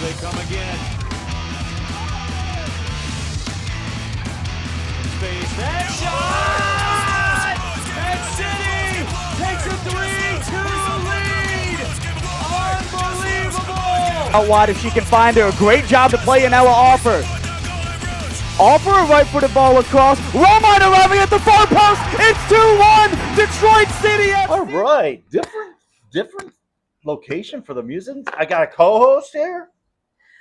they come again. Space. That shot! And City takes a 3-2 lead. Unbelievable! Out wide if she can find her. Great job to play Yanela Offer. Offer a right-footed ball across. Romine arriving at the far post. It's 2-1. Detroit City. All right, different location for the Musings. I got a co-host here.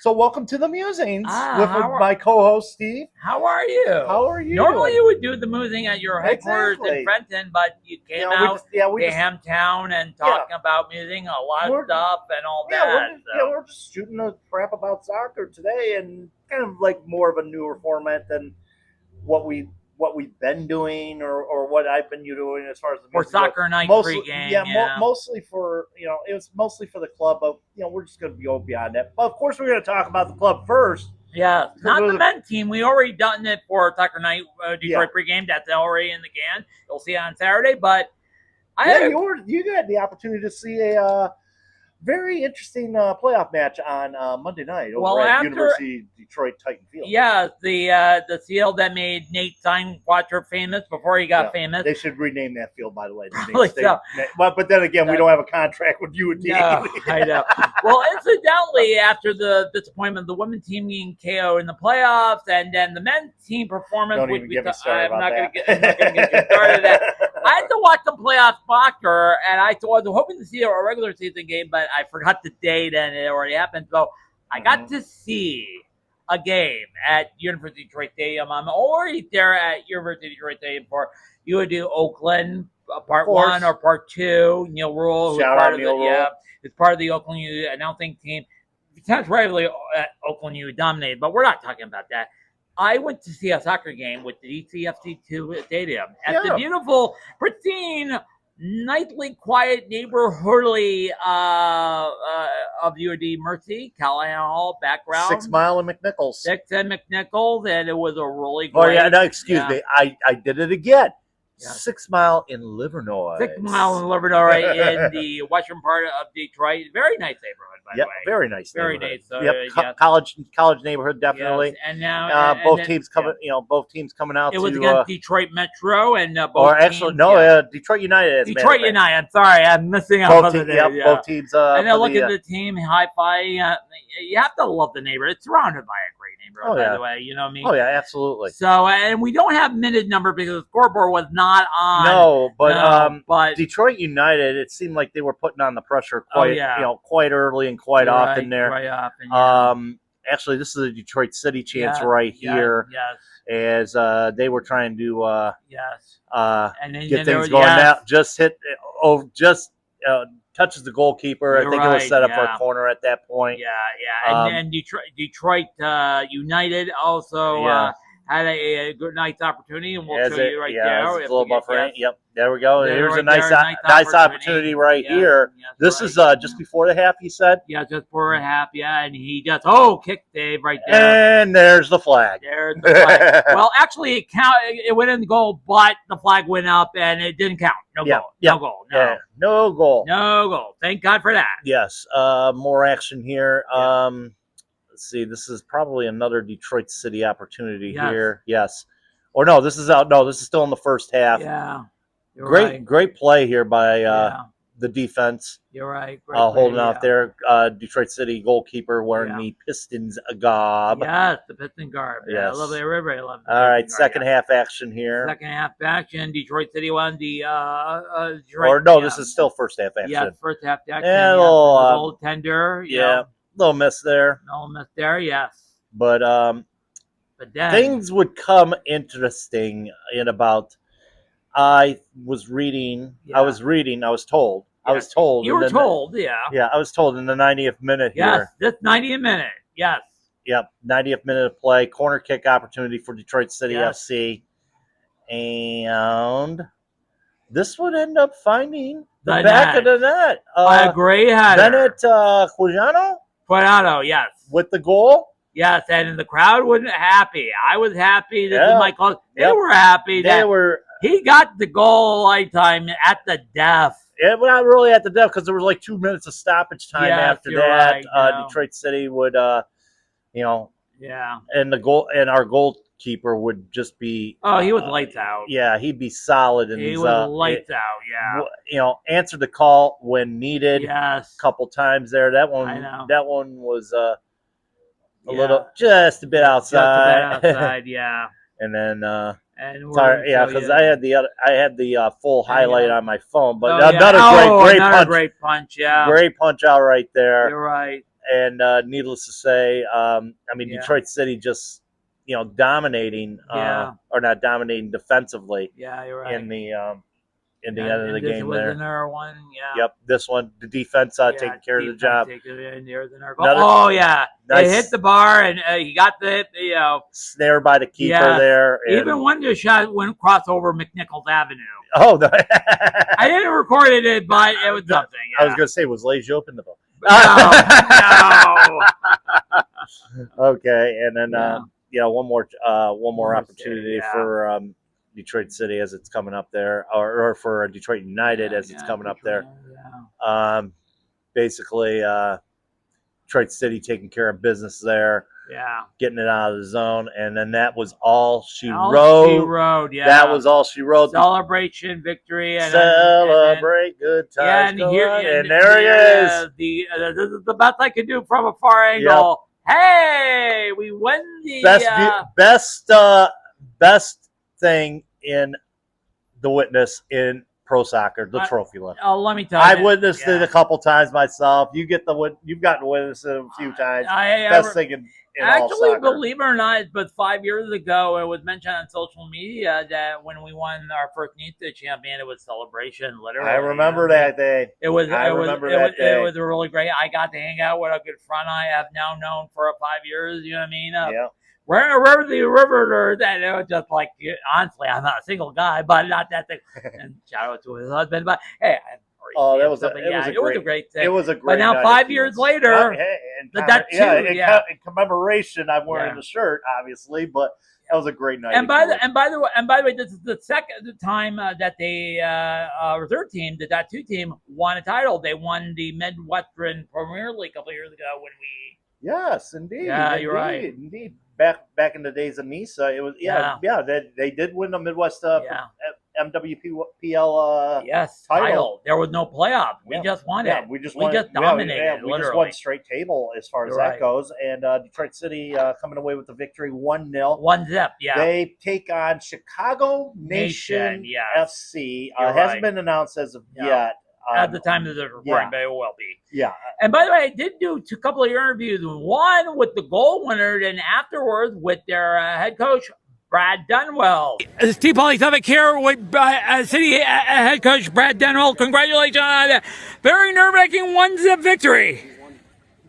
So welcome to the Musings with my co-host Steve. How are you? How are you? Normally you would do the Musing at your headquarters in Frenton, but you came out to Hamtown and talking about Musing, a lot of stuff and all that. We're just shooting the crap about soccer today, and kind of like more of a newer format than what we've been doing or what I've been doing as far as the for soccer night pregame. Mostly for it was mostly for the club, but we're just going to go beyond that. But of course, we're going to talk about the club first. Yeah, not the men's team. We already done it for soccer night Detroit pregame. That's already in the can. You'll see it on Saturday. But you got the opportunity to see a very interesting playoff match on Monday night over at University Detroit Titan Field. Yeah, the field that made Nate Steinquatcher famous before he got famous. They should rename that field, by the way. But then again, we don't have a contract with UD. No, I know. Well, incidentally, after the disappointment of the women's team getting KO in the playoffs, and then the men's team performance, I'm not going to get you started that. I had to watch the playoff soccer, and I was hoping to see a regular season game, but I forgot the date, and it already happened. So I got to see a game at University Detroit Stadium. I'm already there at University Detroit Stadium for you would do Oakland part 1 or part 2. Neil Rule, who's part of it's part of the Oakland U announcing team. Sounds rightly Oakland U dominated, but we're not talking about that. I went to see a soccer game with the DCFC 2 Stadium at the beautiful, pristine, nightly quiet neighborhoodly of UD Mercy, Callahan Hall background. 6 Mile and McNichols. 6 and McNichols, and it was a really great. Excuse me. I did it again. 6 Mile in Livernois. 6 Mile in Livernois in the western part of Detroit. Very nice neighborhood, by the way. Very nice. Very nice. So, college neighborhood, definitely. Yes. And now both teams coming. Both teams coming out. It was against Detroit Metro and Detroit United. Detroit United. I'm sorry, I'm missing out on the name. Both teams. And then look at the team, hi-fi. You have to love the neighborhood. It's surrounded by a great neighborhood, by the way. You know what I mean? Oh yeah, absolutely. So, and we don't have minute number because the scoreboard was not on. No, but Detroit United, it seemed like they were putting on the pressure quite early and quite often there. Quite often, actually, this is a Detroit City chance here. Yes. As they were trying to get things going. Now, touches the goalkeeper. I think it was set up for a corner at that point. And Detroit United also had a good night's opportunity, and we'll show you right there. A little buffer. Yep, there we go. Here's a nice opportunity right here. This is just before the half, you said? Yeah, just before a half, and he just, kick save right there. And there's the flag. There's the flag. Well, actually, it went in the goal, but the flag went up, and it didn't count. No goal. No goal. Thank God for that. Yes, more action here. Let's see. This is probably another Detroit City opportunity here. Yes. Or no, this is out. No, this is still in the first half. Yeah. Great play here by the defense. You're right. Holding off there. Detroit City goalkeeper wearing the Pistons garb. Yes, the Piston garb. Yeah, I love it. Everybody loves it. All right, second half action here. Second half action. Detroit City won the this is still first half action. Yeah, first half action. Yeah, a little tender. Little miss there. Yes. But then things would come interesting in about. I was told. I was told. You were told, Yeah, I was told in the 90th minute here. Yes, this 90th minute. Yes. Yep, 90th minute of play. Corner kick opportunity for Detroit City FC. And this would end up finding the back of the net. A great header. Bennett Quadrado, yes. With the goal. Yes, and the crowd wasn't happy. I was happy. This is my call. They were happy. He got the goal lifetime at the death. Yeah, but not really at the death because there was like 2 minutes of stoppage time Yes, after you're that. right, no. Detroit City would, you know, Yeah. and our goalkeeper would just be. Oh, he was lights out. Yeah, he'd be solid, and He was lights out. Yeah. You know, answered the call when needed. Yes. A couple times there. That one. I know. That one was a Yeah. little, just a bit outside. Just a bit outside. Yeah. And then. And Sorry, yeah, because I had the full highlight on my phone, but Oh, yeah. another great punch. Yeah. great punch out right there. You're right. And needless to say, I mean, Yeah. Detroit City just dominating, or not dominating defensively. Yeah, you're right. In the end of the game was there. Another one. Yeah. Yep, this one, the defense taking care of the job. Another, oh yeah, nice, they hit the bar and he got the snare by the keeper there. And even one shot went across over McNichols Avenue. Oh, no. I didn't record it, but it was something. Yeah. I was going to say, was Leje open the ball? No. Okay, and then one more opportunity for Detroit City as it's coming up there, or for Detroit United as it's coming up there. Yeah. Basically, Detroit City taking care of business there. Yeah. Getting it out of the zone, and then that was all she All wrote. She wrote, yeah. That was all she wrote. Celebration, victory, and celebrate good times. Yeah, and here, and there he is. This is the best I could do from a far angle. Yep. Hey, we win the best thing in the witness in pro soccer, the trophy lift. Oh, let me tell you, I've witnessed it a couple times myself. You've gotten to witness it a few times. Best thing in actually, all soccer. believe it or not, but 5 years ago, it was mentioned on social media that when we won our first NITA champion, it was celebration. Literally, I remember that day. It was. It was really great. I got to hang out with a good friend I have now known for 5 years. You know what I mean? Yeah. Wherever the river, that it was just like, honestly, I'm not a single guy, but not that thing. And shout out to his husband, but hey, it was a great thing. It was a great. But now 5 years later, in commemoration, I'm wearing the shirt, obviously, but that was a great night. And by the way, this is the second time that they reserve team, the .2 team, won a title. They won the Midwestern Premier League a couple of years ago when we. Yes, indeed. Yeah, you're right. Indeed. Back in the days of NISA, it was they did win the Midwest MWPL title. There was no playoff. We just won it. We just dominated. We just won straight table as far as that goes. And Detroit City coming away with the victory 1-0. 1-0. Yeah. They take on Chicago Nation FC. Hasn't been announced as of yet. At the time of the recording, but it will be. Yeah. And by the way, I did do a couple of interviews. One with the goal winner, and afterwards with their head coach, Brad Dunwell. Steve Polytovic here with City head coach Brad Dunwell. Congratulations on a very nerve-wracking 1-0 victory.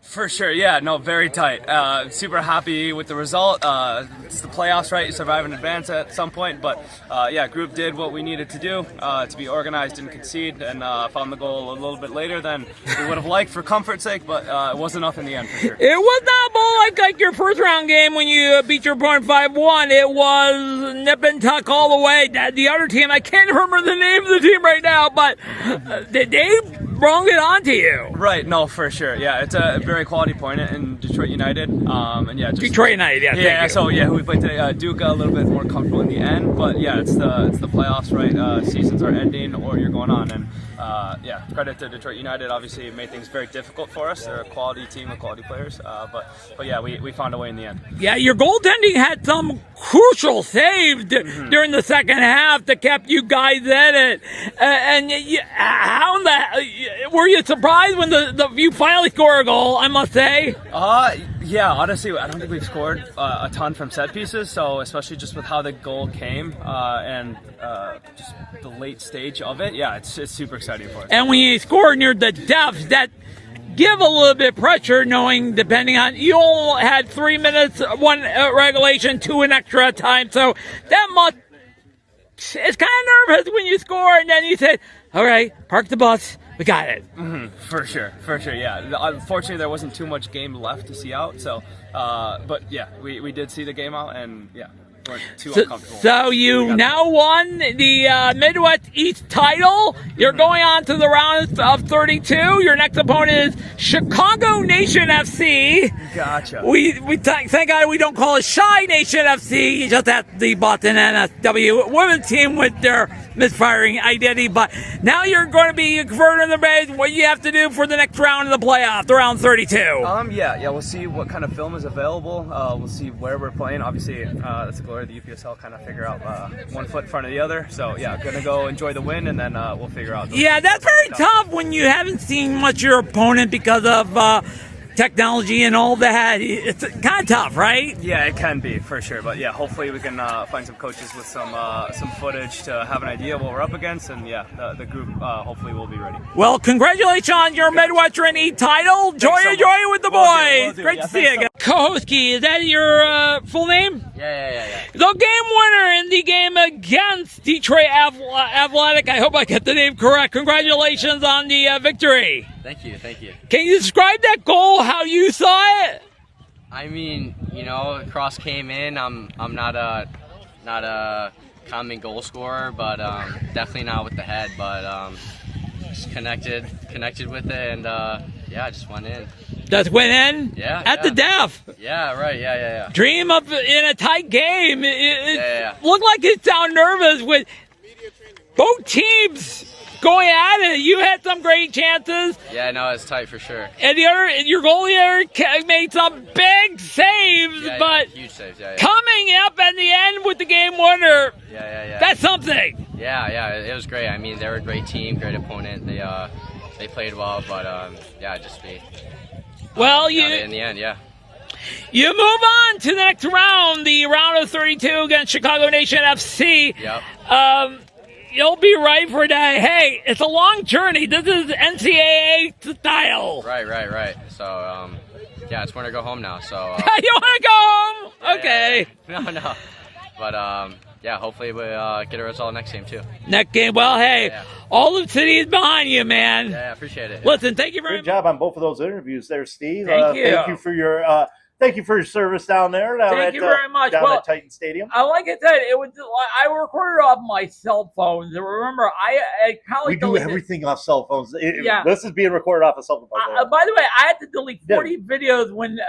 For sure, yeah, no, very tight. Super happy with the result. It's the playoffs, right? You survive and advance at some point, but group did what we needed to do to be organized and concede, and found the goal a little bit later than we would have liked for comfort's sake, but it was enough in the end for sure. It was not like your first round game when you beat your opponent 5-1. It was nip and tuck all the way. The other team, I can't remember the name of the team right now, but they brung it on to you. Right, no, for sure. Yeah, it's a very quality opponent in Detroit United. Detroit United, yeah. So who we played today, Duke a little bit more comfortable in the end, but yeah, it's the playoffs, right? Seasons are ending or you're going on, and credit to Detroit United. Obviously, it made things very difficult for us. They're a quality team with quality players, but we found a way in the end. Yeah, your goaltending had some crucial saves during the second half that kept you guys in it. Were you surprised when you finally scored a goal? I must say. Yeah, honestly, I don't think we've scored a ton from set pieces, so especially just with how the goal came and just the late stage of it, it's super exciting for us. And when you score near the depth, that give a little bit of pressure, knowing depending on you only had 3 minutes, one regulation, 2 in extra time, so that must. It's kind of nervous when you score, and then you say, "All right, park the bus." We got it. For sure, yeah. Unfortunately, there wasn't too much game left to see out, so, but yeah, we did see the game out, and yeah. weren't too uncomfortable. So you now won the Midwest East title. You're going on to the round of 32. Your next opponent is Chicago Nation FC. Gotcha. We thank God we don't call it Shy Nation FC. Just at the Boston NSW women's team with their misfiring identity. But now you're going to be converted in the base. What you have to do for the next round of the playoff, the round 32. Yeah. We'll see what kind of film is available. We'll see where we're playing. Obviously, that's the glory of the UPSL. Kind of figure out one foot in front of the other. So yeah, gonna go enjoy the win, and then we'll figure out. Yeah, that's very tough when you haven't seen much of your opponent because of technology and all that. It's kind of tough, right? Yeah, it can be for sure. But yeah, hopefully we can find some coaches with some footage to have an idea what we're up against, and yeah, the group hopefully will be ready. Well, congratulations on your Midwestern E title. Enjoy it with the boys. Great to see you. Kohoski, is that your full name? Yeah. The game winner in the game against Detroit Athletic. I hope I get the name correct. Congratulations on the victory. Thank you. Can you describe that goal, how you saw it? I mean, cross came in. I'm not a common goal scorer, but definitely not with the head. But just connected with it, and yeah, just went in. Just went in? Yeah. At the death. Yeah, right. Yeah. Dream of in a tight game. Yeah. Looked like it sound nervous with both teams going at it. You had some great chances. Yeah, no, it's tight for sure. And your goalie there made some big saves, but huge saves. Yeah. Coming up at the end with the game winner. Yeah. That's something. Yeah, it was great. I mean, they were a great team, great opponent. They played well, but just well, in the end, yeah. You move on to the next round, the round of 32 against Chicago Nation FC. Yep. You'll be right for that. Hey, it's a long journey. This is NCAA style. Right. So, yeah, it's when I go home now. So you want to go home? Okay. Yeah. No. But yeah, hopefully we get a result next game too. Next game. Well, hey, all the city is behind you, man. Yeah, I appreciate it. Listen, thank you very much. Good job on both of those interviews there, Steve. Thank you. Thank you for your service down there. Thank you very much. Down at Titan Stadium. Like I said, I recorded off my cell phone. Remember, I We do everything off cell phones. This is being recorded off a cell phone. By the way, I had to delete 40 videos when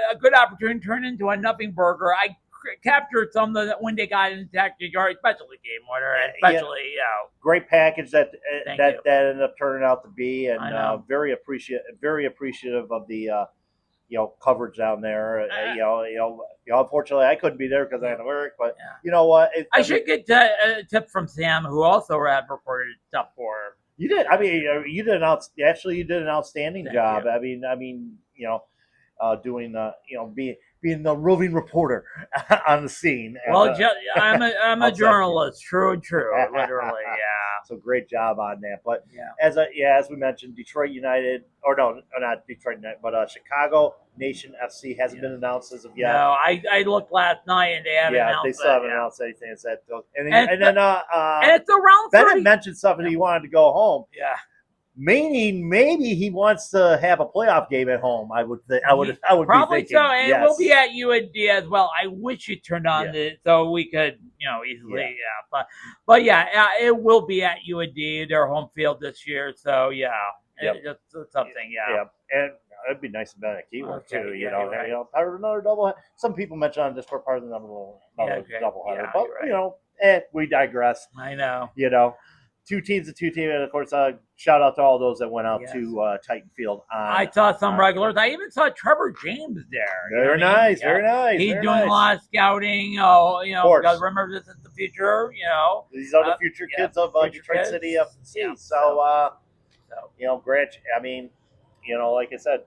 a good opportunity turned into a nothing burger. I captured some of when they got in tactic yard, especially game winner, especially great package that ended up turning out to be, and very appreciative of the coverage down there. Unfortunately, I couldn't be there because I had to work. But you know what? I should get a tip from Sam, who also had recorded stuff for her. You did. I mean, you did an outstanding job. You. I mean, doing being the roving reporter on the scene. Well, I'm a journalist, true, literally, yeah. So great job on that. But as we mentioned, Detroit United, or no, not Detroit United, but Chicago Nation FC hasn't been announced as of yet. No, I looked last night and they haven't announced. They still haven't announced anything. It's that, and it's around 30. Bennett mentioned something he wanted to go home. Yeah. Meaning, maybe he wants to have a playoff game at home. I would probably be thinking, so, and we'll be at UND as well. I wish you turned on so we could, easily, but it will be at UND, their home field this year. So it's something, and it'd be nice to bet at Keyword too. Part of another double. Some people mentioned on Discord part of the double header, but we digress. I know. Two teams, and of course, shout out to all those that went out to Titan Field. I saw some regulars. I even saw Trevor James there. Very nice. He's doing a lot of scouting. Because remember, this is the future. These are the future kids of Detroit City FC. So, great. I mean, like I said,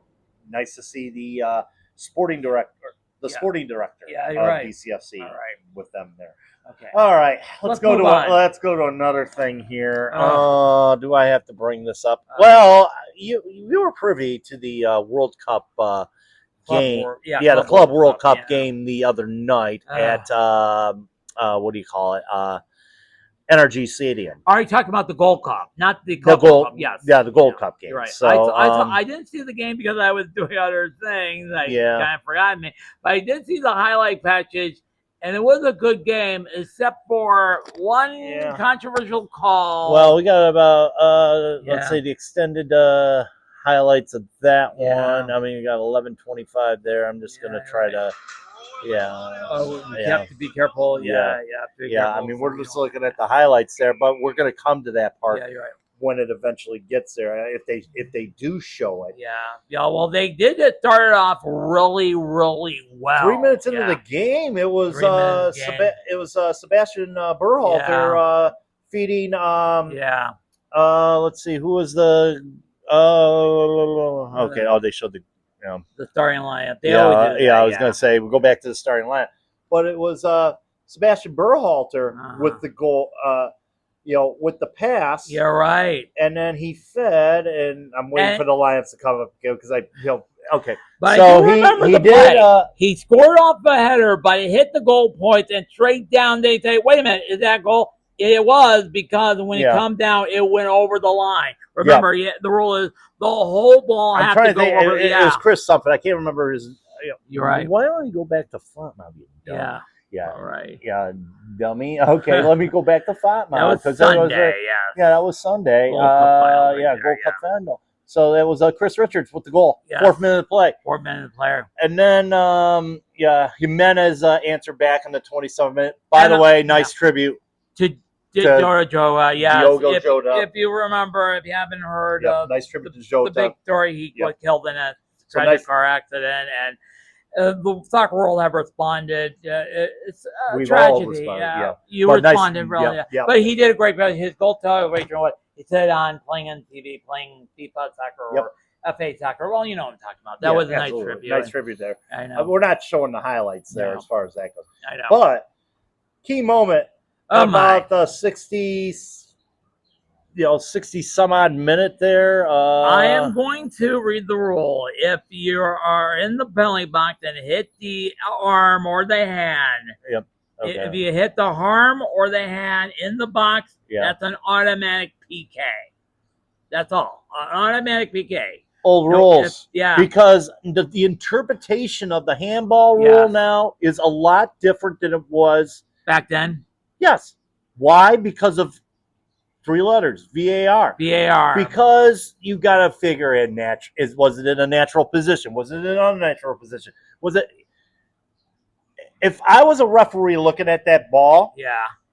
nice to see the sporting director of DCFC with them there. Okay. All right, let's go to another thing here. Do I have to bring this up? Well, you were privy to the World Cup game. The Club World Cup game the other night at what do you call it? NRG Stadium. Are you talking about the Gold Cup, not the Club World Cup? Yes. Yeah, the Gold Cup game. You're right. So I didn't see the game because I was doing other things. I kind of forgot me, but I did see the highlight package. And it was a good game, except for one controversial call. Well, we got about let's say the extended highlights of that one. I mean, you got 11:25 there. I'm just gonna try to. You have to be careful. Yeah. Careful. I mean, we're just looking at the highlights there, but we're going to come to that part you're right. when it eventually gets there. If they do show it. Yeah. Well, they did it. Started off really, really well. 3 minutes into the game, it was Sebastian Berhalter feeding. Let's see, who was the? Okay. Oh, they showed the. The starting lineup. They always do that, I was going to say we'll go back to the starting lineup, but it was Sebastian Berhalter with the goal. With the pass. You're right. And then he fed, and I'm waiting for the Lions to come up because okay. But so he did. He scored off the header, but it hit the goal points and straight down. They say, "Wait a minute, is that goal?" It was, because when it come down, it went over the line. Remember, the rule is the whole ball has to go over. It was Chris something. I can't remember his. You're right. Why don't you go back to Fontenot? Yeah. All right. Yeah, dummy. Okay, let me go back to Fontenot. That was Sunday. That was Sunday. Gold Cup final. So that was Chris Richards with the goal. 4th minute of play. 4th minute of player. And then, Jimenez answered back in the 27th minute. By the way, nice tribute to Diogo Jota. Diogo Jota. If you remember, if you haven't heard of nice tribute to Jota. The big story, he got killed in a tragic car accident, and the soccer world have responded. It's a tragedy. You responded really. But he did a great job. His goal celebration was he said on playing on TV, playing FIFA soccer or FA soccer. Well, you know what I'm talking about. That was a nice tribute. Nice tribute there. I know. We're not showing the highlights there as far as that goes. I know. But key moment about the 60 some odd minute there. I am going to read the rule. If you are in the penalty box and hit the arm or the hand, if you hit the arm or the hand in the box, that's an automatic PK. That's all. An automatic PK. Old rules. Because the interpretation of the handball rule now is a lot different than it was back then. Yes. Why? Because of 3 letters, VAR. Because you got to figure in was it in a natural position? Was it in an unnatural position? Was it? If I was a referee looking at that ball,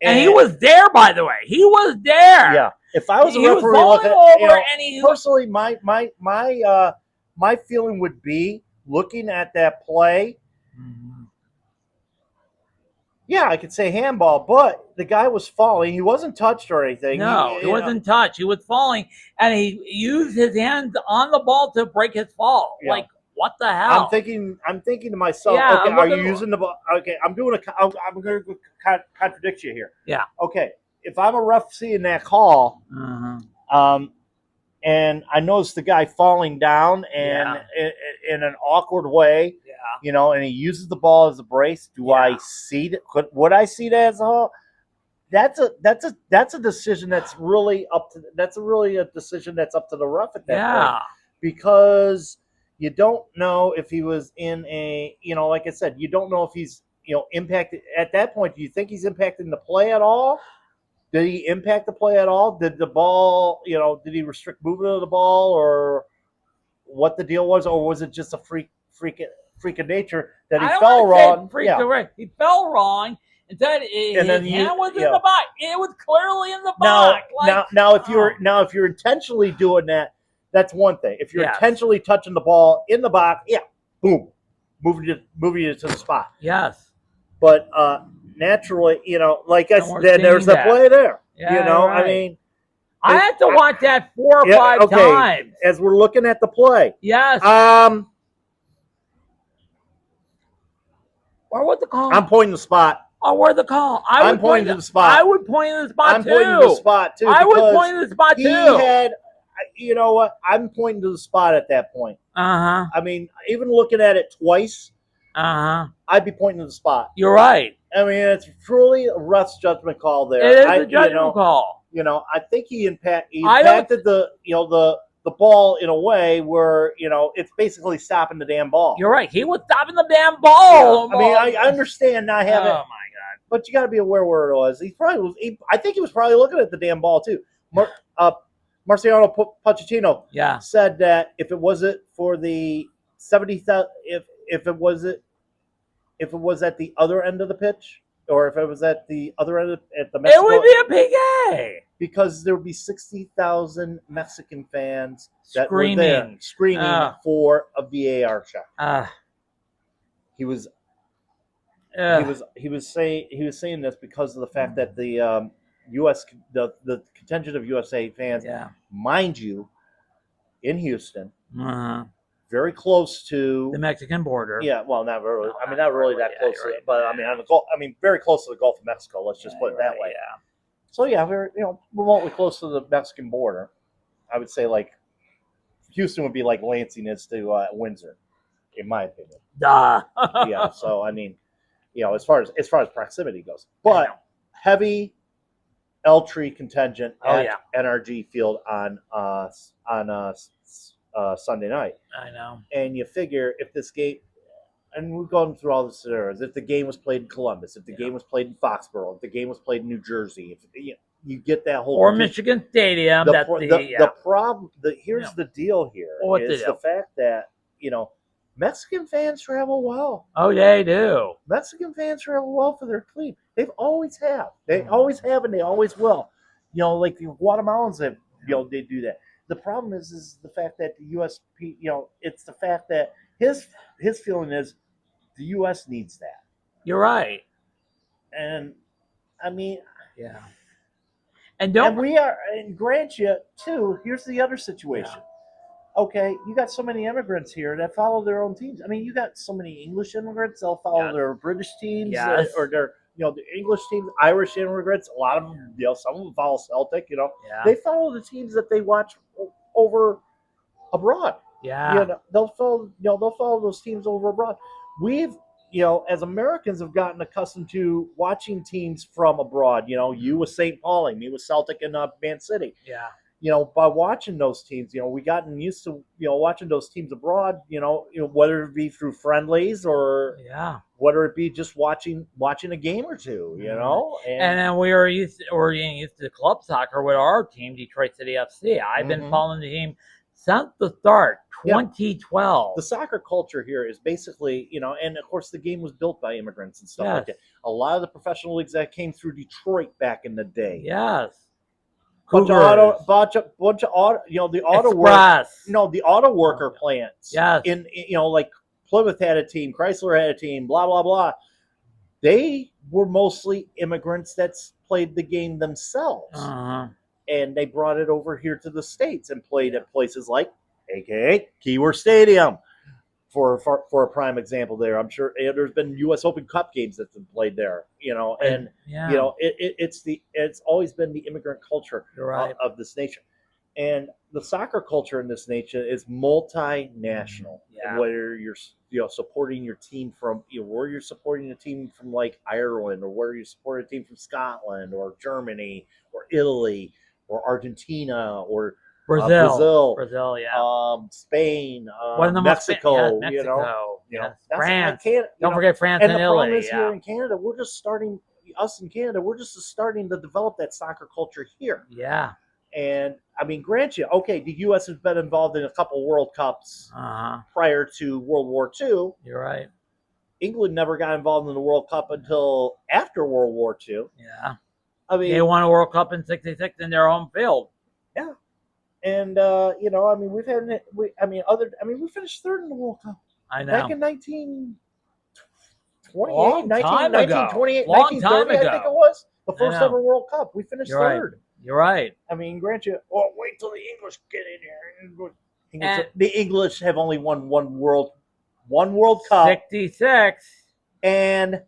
and he was there, by the way, he was there. Yeah. If I was a referee looking at, personally, my feeling would be looking at that play. Yeah, I could say handball, but the guy was falling. He wasn't touched or anything. No, he wasn't touched. He was falling, and he used his hands on the ball to break his fall. Yeah. Like, what the hell? I'm thinking to myself, okay, are you using the ball? Okay, I'm going to contradict you here. Yeah. Okay, if I'm a ref seeing that call, and I notice the guy falling down and in an awkward way, and he uses the ball as a brace. Do I see that? Would I see that as a whole? That's a decision that's really up to. That's really a decision that's up to the ref at that point, because you don't know if he was in a. Like I said, you don't know if he's impacted at that point. Do you think he's impacting the play at all? Did he impact the play at all? Did the ball, did he restrict movement of the ball, or what the deal was, or was it just a freak of nature that he fell wrong? He fell wrong, and his hand was in the box. It was clearly in the box. Now, if you're intentionally doing that, that's one thing. If you're intentionally touching the ball in the box, boom, moving it to the spot. Yes, but naturally, like I said, there's a play there. I mean, I had to watch that 4 or 5 times as we're looking at the play. Yes. Where was the call? I'm pointing the spot. Oh, where's the call? I'm pointing to the spot. I would point to the spot too. I'm pointing to the spot too. I would point to the spot too. He had, you know what? I'm pointing to the spot at that point. I mean, even looking at it twice. I'd be pointing to the spot. You're right. I mean, it's truly a ref's judgment call there. It is a judgment call. I think he impacted the ball in a way where, it's basically stopping the damn ball. You're right. He was stopping the damn ball. Yeah. I mean, I understand not having. Oh, my but you got to be aware where it was. I think he was probably looking at the damn ball too. Marciano Pochettino said that if it wasn't for the 70,000, if it was at the other end of the pitch, or if it was at the other end at the Mexico, it would be a PK because there would be 60,000 Mexican fans that screaming, were there screaming for a VAR shot. He was saying this because of the fact that the the contingent of USA fans, mind you, in Houston, very close to the Mexican border. Yeah, well, not really. I mean, not really that close to it, but I mean, on the Gulf. I mean, very close to the Gulf of Mexico. Let's just put it that way. Yeah. So yeah, we're remotely close to the Mexican border. I would say like Houston would be like Lansing is to Windsor, in my opinion. Yeah. So I mean, as far as proximity goes, but heavy L-tree contingent at NRG Field on Sunday night. I know. And you figure if this game, and we're going through all the scenarios, if the game was played in Columbus, if the game was played in Foxborough, if the game was played in New Jersey, if you get that whole Michigan Stadium. The problem. Here's the deal here is the fact that Mexican fans travel well. Oh, they do. Mexican fans travel well for their team. They've always have. They always have, and they always will. Like the Guatemalans have. They do that. The problem is the fact that the USP. It's the fact that his feeling is the U.S. needs that. You're right. And I mean, and grant you too. Here's the other situation. Okay, you got so many immigrants here that follow their own teams. I mean, you got so many English immigrants. They'll follow their British teams or their the English teams, Irish immigrants. A lot of them, some of them follow Celtic. They follow the teams that they watch over abroad. They'll follow those teams over abroad. We've as Americans have gotten accustomed to watching teams from abroad. You with St. Pauli, me with Celtic and Man City. By watching those teams, we gotten used to, watching those teams abroad, whether it be through friendlies or whether it be just watching a game or two, And then we're getting used to club soccer with our team, Detroit City FC. I've been following the team since the start, 2012. The soccer culture here is basically, and of course the game was built by immigrants and stuff like that. A lot of the professional leagues that came through Detroit back in the day. Bunch of auto, the auto worker plants. In like Plymouth had a team, Chrysler had a team, blah blah blah. They were mostly immigrants that played the game themselves, and they brought it over here to the States and played at places like, aka Keyworth Stadium, for a prime example. There, I'm sure there's been U.S. Open Cup games that's been played there. It's always been the immigrant culture of this nation, and the soccer culture in this nation is multinational. Whether you're supporting your team from where you're supporting a team from like Ireland, or where you support a team from Scotland or Germany or Italy or Argentina or Brazil, Spain, Mexico, France. Don't forget France and the Italy. Problem is here in Canada, we're just starting to develop that soccer culture here. And I mean, grant you, okay, the U.S. has been involved in a couple World Cups prior to World War II. You're right. England never got involved in the World Cup until after World War II. I mean, they won a World Cup in '66 in their home field. And I mean, we finished third in the World Cup. I know. Back in 1928, Long time ago. 1930, I think it was. The first ever World Cup. We finished third. You're right. I mean, grant you, wait till the English get in here. The English have only won one World Cup. 66. And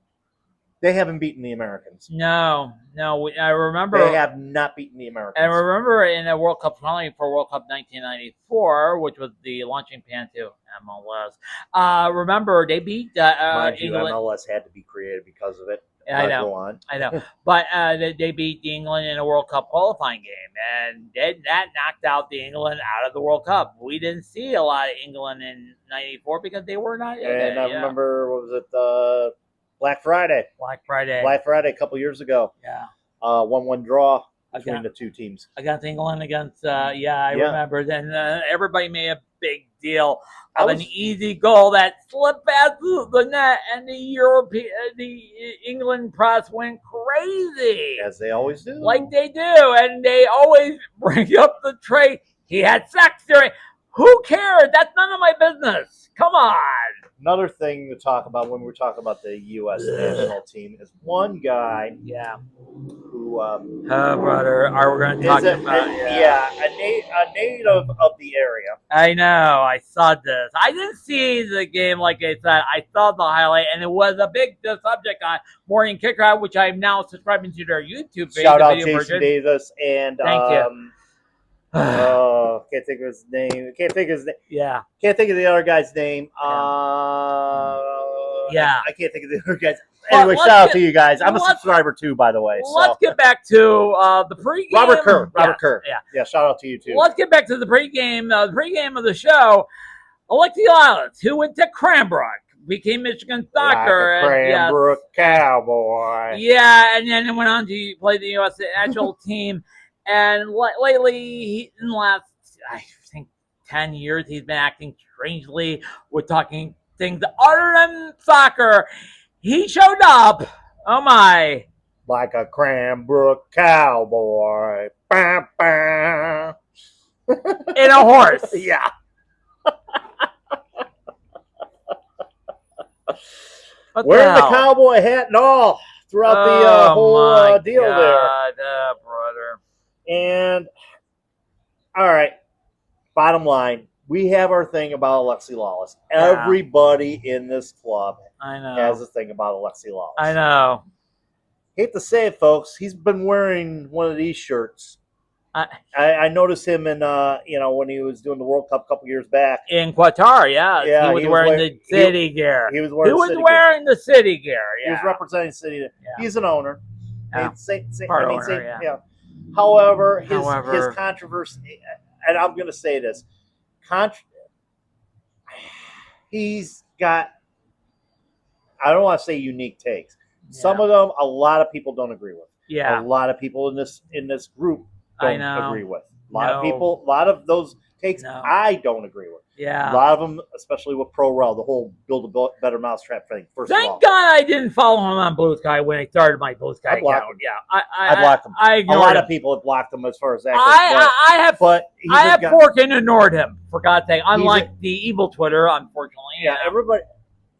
they haven't beaten the Americans. No. I remember. They have not beaten the Americans. I remember in the World Cup finale for World Cup 1994, which was the launching pad to MLS. Remember, they beat Mind you, England. MLS had to be created because of it. I know. Go on. I know. But they beat England in a World Cup qualifying game, and that knocked out the England out of the World Cup. We didn't see a lot of England in '94 because they were not in it. And I remember, what was it, Black Friday. Black Friday. Black Friday a couple years ago. Yeah. 1-1 draw between the two teams. Against England, I remember. Then everybody made a big deal of an easy goal that slipped past the net, and the England press went crazy. As they always do. Like they do, and they always bring up the trait. He had sex during. Who cares? That's none of my business. Come on. Another thing to talk about when we're talking about the U.S. national team is one guy. Yeah. Who? Brother, are we going to talk about? A native of the area. I know. I saw this. I didn't see the game like I said. I saw the highlight, and it was a big subject on Morning Kickoff, which I'm now subscribing to their YouTube page. Shout out Jason Davis and thank you. Can't think of his name. Can't think of the other guy's name. I can't think of the other guy's. Anyway, shout out to you guys. I'm a subscriber too, by the way. Let's get back to the pregame. Robert Kerr. Yeah. Shout out to you too. Let's get back to the pregame. The pregame of the show. Alexi Lawless, who went to Cranbrook, became Michigan soccer. Cranbrook Cowboy. Yeah, and then went on to play the U.S. national team. And lately, in the last, I think, 10 years, he's been acting strangely. We're talking things other than soccer. He showed up. Oh, my. Like a Cranbrook Cowboy. Bah, bah. In a horse. Yeah. Wearing the cowboy hat and all throughout the whole deal there. Brother. And, all right, bottom line, we have our thing about Alexi Lawless. Yeah. Everybody in this club has a thing about Alexi Lawless. I know. Hate to say it, folks, he's been wearing one of these shirts. I noticed him in, when he was doing the World Cup a couple years back. In Qatar, yeah. He was wearing the city gear. He was wearing the city gear, yeah. He was representing city. Yeah. He's an owner. Yeah. Yeah. However, his controversy, and I'm going to say this, he's got, I don't want to say unique takes. Yeah. Some of them, a lot of people don't agree with. Yeah. A lot of people in this group don't agree with. A lot of those takes I don't agree with. Yeah. A lot of them, especially with Pro Rel, the whole build a better mousetrap thing. Thank God I didn't follow him on Blue Sky when I started my Blue Sky account. Yeah, I blocked him. A lot of people have blocked him as far as that goes. I have forked and ignored him, for God's sake. Unlike the evil Twitter, unfortunately. Yeah, everybody,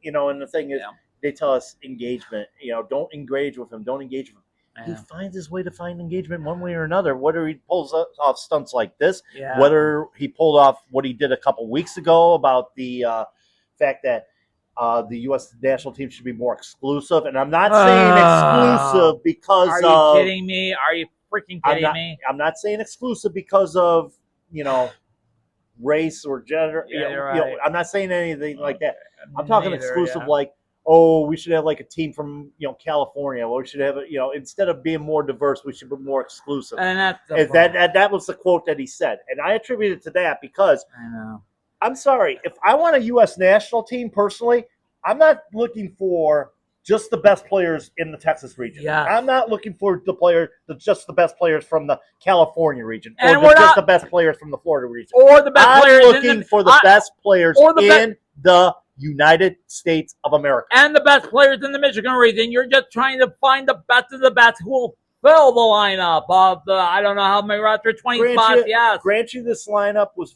and the thing is, they tell us engagement. Don't engage with him. Don't engage with him. He finds his way to find engagement one way or another, whether he pulls off stunts like this, whether he pulled off what he did a couple weeks ago about the fact that the U.S. national team should be more exclusive. And I'm not saying exclusive because of... Are you kidding me? Are you freaking kidding me? I'm not saying exclusive because of, race or gender. I'm not saying anything like that. I'm talking exclusive like, we should have like a team from California. Or we should have instead of being more diverse, we should be more exclusive. And that was the quote that he said, and I attribute it to that because I'm sorry, if I want a U.S. national team personally, I'm not looking for just the best players in the Texas region. Yeah. I'm not looking for just the best players from the California region, and or just the best players from the Florida region, or the best players. I'm looking for the best players in the United States of America. And the best players in the Michigan region. You're just trying to find the best of the best who will fill the lineup of the, I don't know how many roster, 20 spots, yes. Grant you this lineup was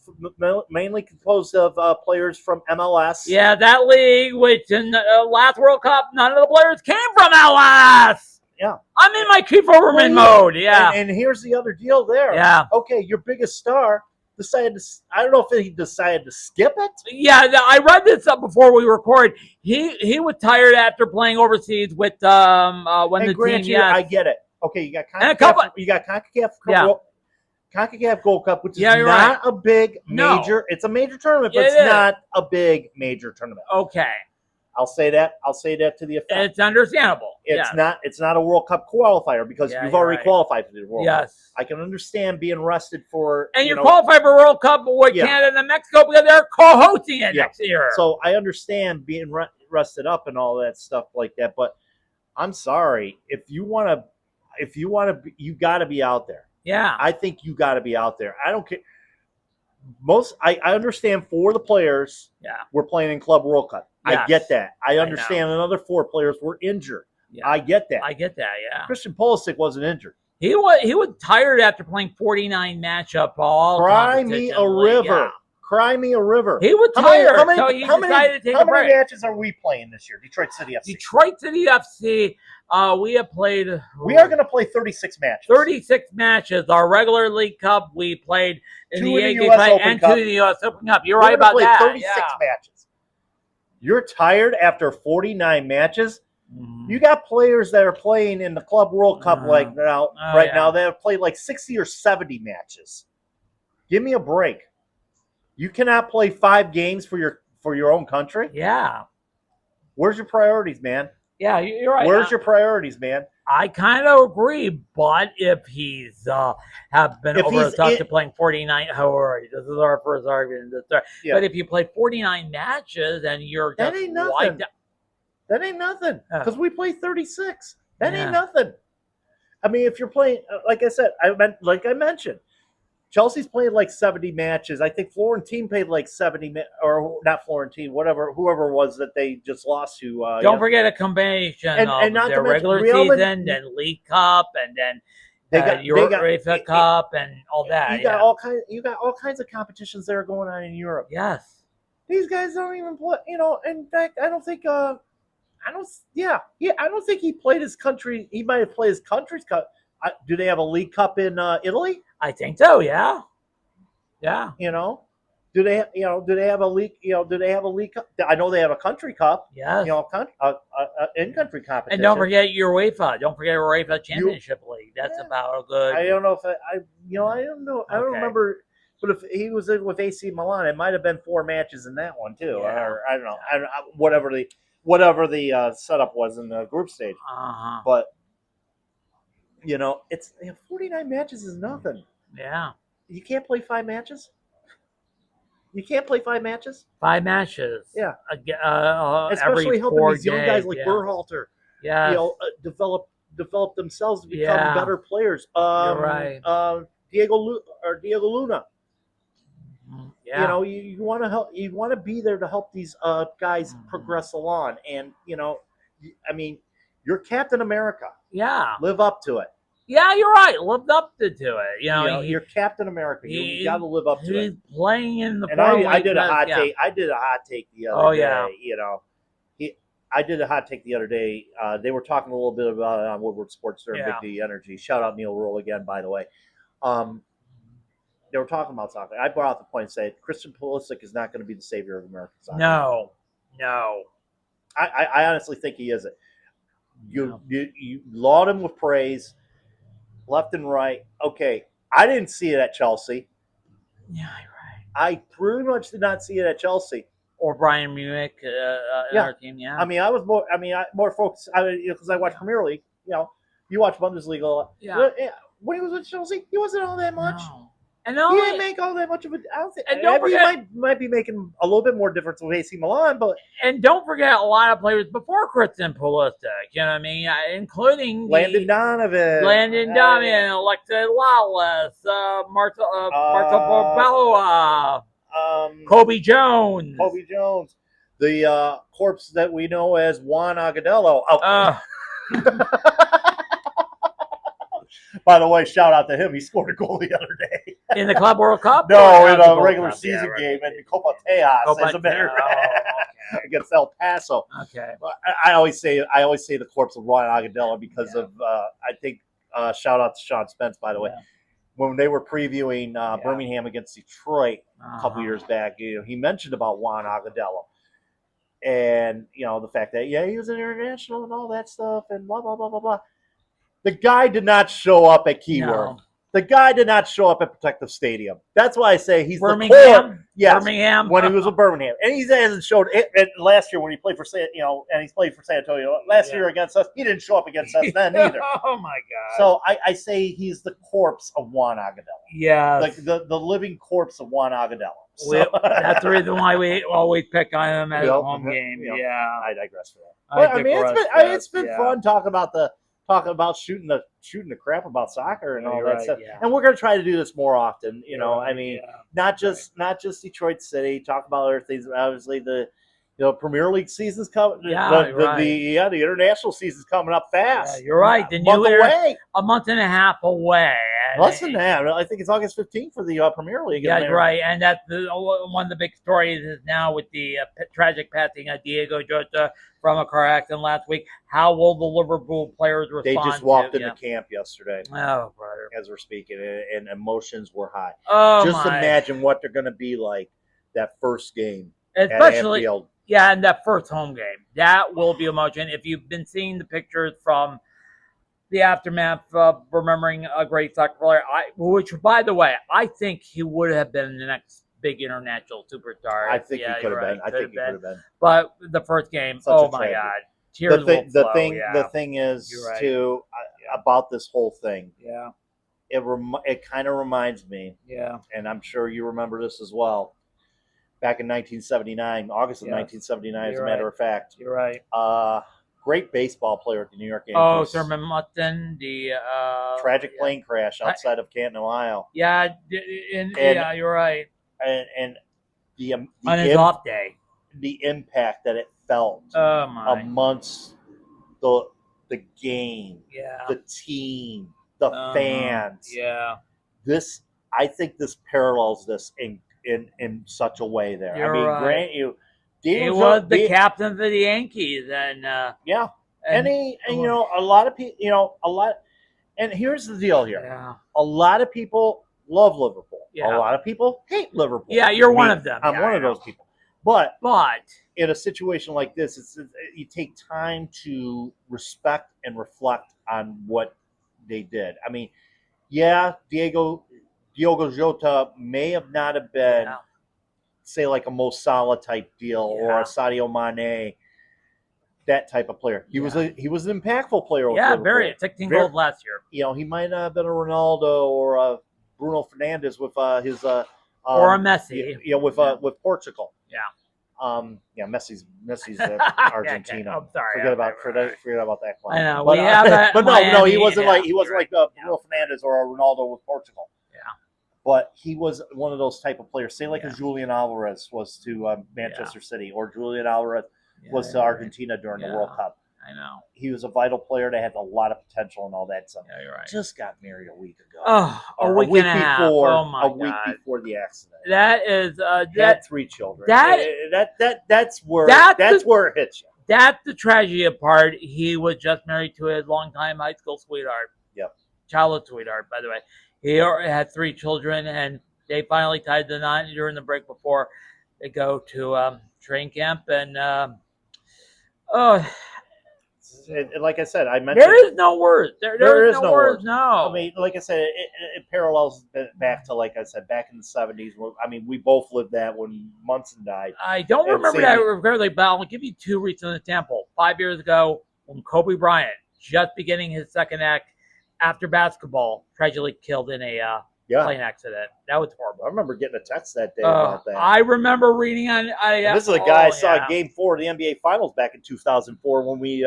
mainly composed of players from MLS. Yeah, that league, which in the last World Cup, none of the players came from MLS. Yeah. I'm in my Keith Overman mode, yeah. And here's the other deal there. Yeah. Okay, your biggest star decided to, I don't know if he decided to skip it. Yeah, I read this up before we recorded. He was tired after playing overseas with when the team. I get it. Okay, you got CONCACAF CONCACAF Gold Cup, which is not a big major. It's a major tournament, but it's not a big major tournament. Okay. I'll say that to the effect. It's understandable. It's not a World Cup qualifier because you've already qualified for the World Cup. Yes. I can understand being rested for you're qualified for World Cup with Canada and Mexico because they're co-hosting it next year. So I understand being rested up and all that stuff like that. But I'm sorry, if you want to, you got to be out there. Yeah. I think you got to be out there. I don't care. I understand 4 of the players were playing in Club World Cup. Yes. I get that. I understand another 4 players were injured. Yeah. I get that. Yeah. Christian Pulisic wasn't injured. He was tired after playing 49 matchup all. Cry me a river. Yeah. Cry me a river. He was tired, so he decided to take a break. How many matches are we playing this year? Detroit City FC. Detroit City FC. We have played. We are going to play 36 matches. 36 matches. Our regular League Cup, we played in the Yankee Cup and 2 in the U.S. Open Cup. You're right about that. 36 matches. You're tired after 49 matches. Mm-hmm. You got players that are playing in the Club World Cup right now that have played like 60 or 70 matches. Give me a break. You cannot play 5 games for your own country? Yeah. Where's your priorities, man? Yeah, you're right. Where's your priorities, man? I kind of agree, but if he's have been over the top to playing 49, this is our first argument. But if you play 49 matches and you're that ain't nothing. That ain't nothing because we play 36. That ain't nothing. I mean, if you're playing, like I said, I mentioned, Chelsea's played like 70 matches. I think Florentine played like 70, or not Florentine, whoever it was that they just lost to. Don't forget a combination of their regular season and League Cup, and then UEFA Cup and all that. You got all kinds of competitions that are going on in Europe. Yes, these guys don't even play. In fact, I don't think. I don't think he played his country. He might have played his country's cup. Do they have a League Cup in Italy? I think so. Yeah. Do they have a league? Do they have a League Cup? I know they have a country cup. Yeah. In-country competition. And don't forget UEFA. Don't forget UEFA Championship League. That's about a good. I don't know if I don't know. I don't remember. But if he was in with AC Milan, it might have been 4 matches in that one too. Yeah. Or I don't know. Whatever the setup was in the group stage. But it's 49 matches is nothing. Yeah. You can't play 5 matches. You can't play 5 matches. 5 matches. Yeah. Especially Especially helping these young guys like Berhalter. Yeah. Develop themselves to become better players. You're right. Diego Luna. Yeah. You want to help. You want to be there to help these guys progress along. And I mean, you're Captain America. Yeah. Live up to it. Yeah, you're right. Lived up to it. You're Captain America. You got to live up to it. He's playing in the. And I did a hot take. I did a hot take the other day. I did a hot take the other day. They were talking a little bit about it on Woodward Sports during Big D Energy. Shout out Neil Rule again, by the way. They were talking about soccer. I brought out the point and said Christian Pulisic is not going to be the savior of American soccer. No. I honestly think he isn't. You laud him with praise, left and right. Okay, I didn't see it at Chelsea. Yeah, you're right. I pretty much did not see it at Chelsea or Bayern Munich in our team. Yeah. I mean, I was more focused. Because I watch Premier League. You watch Bundesliga a lot. Yeah. When he was with Chelsea, he wasn't all that much. No. He didn't make all that much of a. And don't forget, he might be making a little bit more difference with AC Milan, but don't forget a lot of players before Christian Pulisic. You know what I mean? Including Landon Donovan, Alexis Lawless, Marta Balboa, Kobe Jones, the corpse that we know as Juan Agudelo. By the way, shout out to him. He scored a goal the other day. In the Club World Cup? No, in a regular season game in Copa Tejas, as a matter against El Paso. Okay. I always say the corpse of Juan Agudelo because of I think shout out to Sean Spence, by the way. Yeah. When they were previewing Birmingham against Detroit a couple years back, he mentioned about Juan Agudelo. And the fact that he was an international and all that stuff and blah blah blah blah blah. The guy did not show up at Keyworth. The guy did not show up at Protective Stadium. That's why I say he's the core. Birmingham. Yes, Birmingham. when he was with Birmingham, and he hasn't showed it last year when he played for and he's played for San Antonio. Last year against us, he didn't show up against us then either. Oh my God! So I say he's the corpse of Juan Agudelo. Yeah, like the living corpse of Juan Agudelo. So. That's the reason why we always pick on him as a home game. Yep. Yeah, I digress for that. But it's been fun talking about shooting the crap about soccer and all that stuff. Yeah. And we're going to try to do this more often. Not just Detroit City. Talk about other things. Obviously, the Premier League season's coming. The international season's coming up fast. Yeah, you're right. A month and a half away. Less than that. I think it's August 15th for the Premier League. Yeah, right. And that's one of the big stories is now with the tragic passing of Diego Jota from a car accident last week. How will the Liverpool players respond? They just walked into camp yesterday. Oh, brother. As we're speaking, and emotions were high. Oh, just imagine what they're going to be like that first game, especially at Anfield. Yeah, and that first home game. That will be emotion. If you've been seeing the pictures from the aftermath of remembering a great soccer player, which, by the way, I think he would have been the next big international superstar. I think he could have been. I think he could have been. But the first game, oh my God, tears will flow. The thing is too about this whole thing. Yeah, it kind of reminds me. Yeah, and I'm sure you remember this as well. Back in 1979, August of 1979, as a matter of fact. You're right. Great baseball player at the New York Yankees. Oh, Thurman Munson, the tragic plane crash outside of Canton, Ohio. Yeah, yeah, you're right. And the on his off day, the impact that it felt amongst the game, the team, the fans. Yeah, I think this parallels this in such a way there. You're I mean, right. grant you. He was the captain for the Yankees, and a lot of people, and here's the deal here. Yeah. A lot of people love Liverpool. Yeah. A lot of people hate Liverpool. Yeah, you're one of them. I'm one of those people. But But in a situation like this, you take time to respect and reflect on what they did. I mean, Diogo Jota may have not have been, say, like a Mo Salah type deal or a Sadio Mane, that type of player. He was an impactful player. Yeah, very 16 goals last year. He might not have been a Ronaldo or a Bruno Fernandes with his or a Messi. With Portugal. Yeah. Messi's Argentina. I'm sorry. Forget about that claim. I know. But, but no, he wasn't like Bruno Fernandes or a Ronaldo with Portugal. Yeah. But he was one of those type of players. Say like a Julian Alvarez was to Manchester City, or Julian Alvarez was to Argentina during the World Cup. I know. He was a vital player that had a lot of potential and all that stuff. Yeah, you're right. Just got married a week ago. Oh, a week and a half. Oh my God. A week before the accident. That is had 3 children. That's where it hits you. That's the tragedy part. He was just married to his longtime high school sweetheart. Yep. Childhood sweetheart, by the way. He had 3 children, and they finally tied the knot during the break before they go to training camp. And and like I said, I mentioned there is no words. There is no words. No. I mean, like I said, it parallels back to, like I said, back in the 70s. I mean, we both lived that when Munson died. I don't remember that regularly, but I'll give you 2 recent examples. 5 years ago, when Kobe Bryant, just beginning his second act after basketball, tragically killed in a plane accident. That was horrible. I remember getting a text that day about that. I remember reading on. This is a guy I saw Game 4 of the NBA Finals back in 2004 when we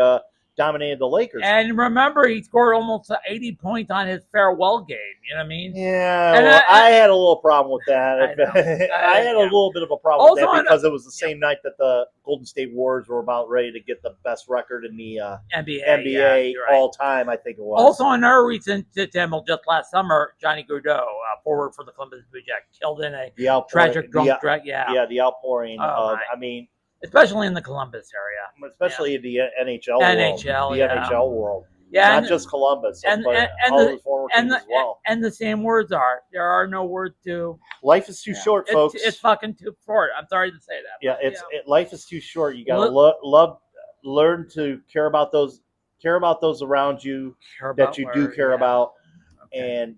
dominated the Lakers. And remember, he scored almost 80 points on his farewell game. You know what I mean? Yeah, and I had a little problem with that. I had a little bit of a problem with that because it was the same night that the Golden State Warriors were about ready to get the best record in the NBA all time, I think it was. Also, another recent example, just last summer, Johnny Gaudreau, forward for the Columbus Blue Jackets, killed in a tragic drunk drag. Yeah, the outpouring of, I mean, especially in the Columbus area, especially in the NHL world. Yeah, not just Columbus, but all the former teams as well. And the same words are, there are no words to. Life is too short, folks. It's fucking too short. I'm sorry to say that. Yeah, life is too short. You gotta learn to care about those around you that you do care about, and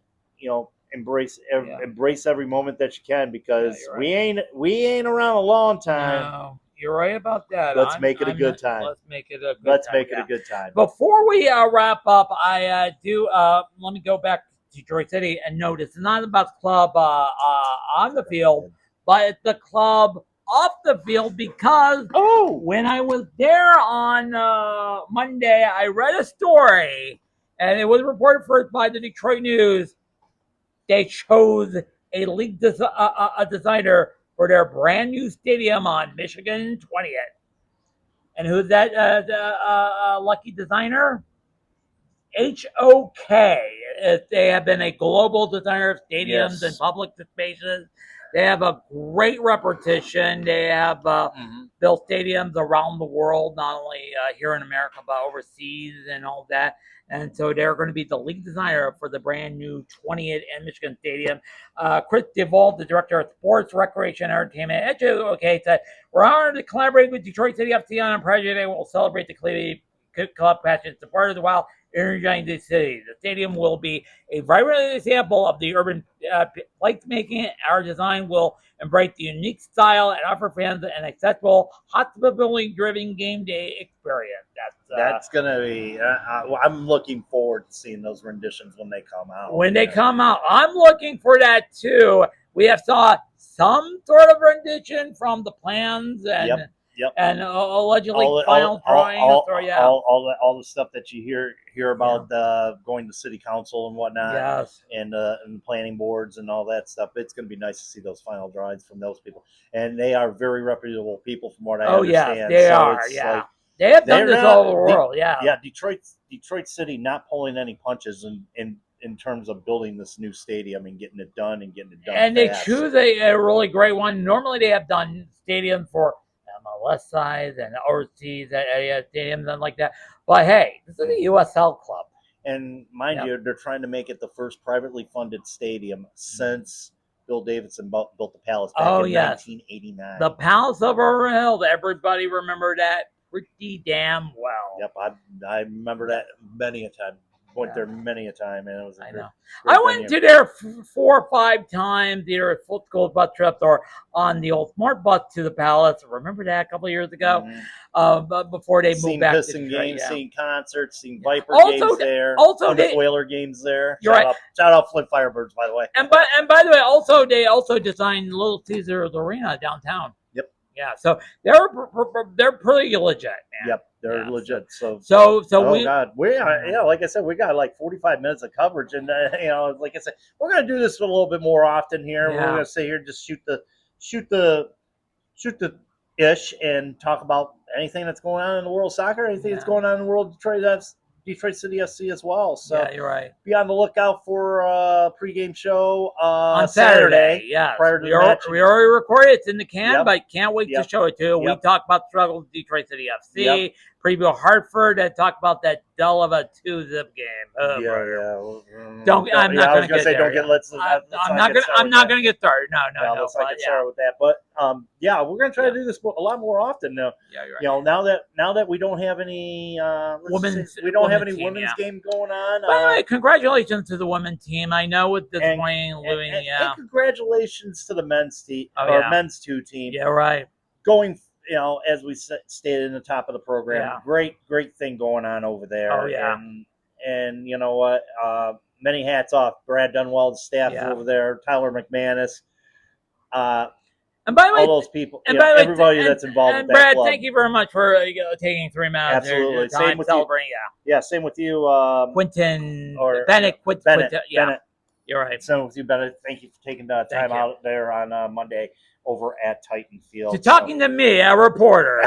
embrace every moment that you can, because Yeah, you're right. we ain't around a long time. No, you're right about that. Let's make it a good time. Let's make it a good Let's time. make it a good time. Before we wrap up, I do let me go back to Detroit City and note it's not about the club on the field, but it's the club off the field, because when I was there on Monday, I read a story, and it was reported first by the Detroit News. They chose a league a designer for their brand new stadium on Michigan 20th. And who's that lucky designer? HOK. They have been a global designer of stadiums and public spaces. They have a great reputation. They have built stadiums around the world, not only here in America, but overseas and all that. And so they're going to be the lead designer for the brand new 20th and Michigan Stadium. Chris DeVault, the director of sports, recreation, and entertainment at HOK, said, "We're honored to collaborate with Detroit City FC on a project that will celebrate the club passion supporters while energizing the city. The stadium will be a vibrant example of the urban placemaking. Our design will embrace the unique style and offer fans an accessible, hospitality-driven game day experience." That's gonna be. I'm looking forward to seeing those renditions when they come out. When they come out, I'm looking for that too. We have saw some sort of rendition from the plans and and allegedly final drawings. All the stuff that you hear about going to city council and whatnot, and planning boards and all that stuff. It's going to be nice to see those final drawings from those people, and they are very reputable people, from what I understand. Yeah, they are. Like, they have done this all over the world. Detroit City not pulling any punches in terms of building this new stadium and getting it done and they choose a really great one. Normally they have done stadiums for MLS size and overseas stadiums and like that. But hey, this is a USL club. And mind you, they're trying to make it the first privately funded stadium since Bill Davidson built the Palace back in 1989. The Palace of Auburn Hills. Everybody remember that pretty damn well. Yep, I remember that many a time. Went there many a time, and it was. I went to there 4 or 5 times, either at full school bus trips or on the old smart bus to the Palace. Remember that a couple of years ago? But before they moved back to Detroit, games, seen concerts, seen Viper games there, Whaler games there. Shout out Flint Firebirds, by the way. And by the way, they also designed Little Caesars Arena downtown. Yep. Yeah, so they're pretty legit, man. Yep, they're legit. So like I said, we got like 45 minutes of coverage, and like I said, we're gonna do this a little bit more often here. We're gonna sit here and just shoot the ish and talk about anything that's going on in the world of soccer, anything that's going on in the world of Detroit City FC as well. So you're right. Be on the lookout for a pregame show on Saturday. Yeah, prior to the match. We already recorded it. It's in the can, but can't wait to show it to you. We talked about the struggle of Detroit City FC. Preview Hartford and talk about that dull of a 2-zip game. I'm not going to get there. I'm not going to get started. No. Let's not get started with that. But we're going to try to do this a lot more often now. Yeah, you're right. Now that we don't have any women's game going on. By the way, congratulations to the women's team. I know with this Wayne Louis. And congratulations to the men's team or men's 2 team. Yeah, right. Going. As we stated in the top of the program, great thing going on over there. Oh, yeah. And you know what? Many hats off. Brad Dunwell's staff over there, Tyler McManus, and by the way, all those people, everybody that's involved with that Brad, club. Thank you very much for taking 3 minutes. Absolutely. Same with celebrating. You. Yeah, same with you. Quentin or Bennett. Bennett. You're right. Same with you, Bennett. Thank you for taking the time out there on Monday over at Titan Field. To talking to me, a reporter.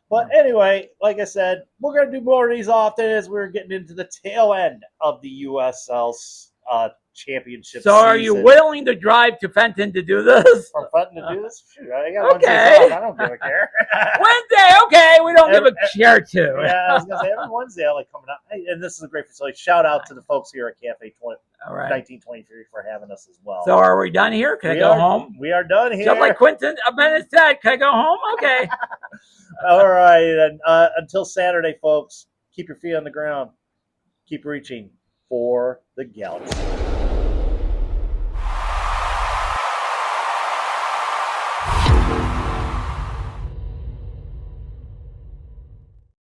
But anyway, like I said, we're going to do more of these often as we're getting into the tail end of the USL championship season. Are you willing to drive to Fenton to do this? From Fenton to do this? Shoot, I got Wednesdays off. I don't give a care. Wednesday, okay. We don't give a care to. Yeah, I was going to say, every Wednesday I like coming out. And this is a great facility. Shout out to the folks here at Cafe 1923 for having us as well. So are we done here? Can I go home? We are done here. Just like Quentin Bennett said, can I go home? Okay. All right. And until Saturday, folks, keep your feet on the ground. Keep reaching. for the Galaxy.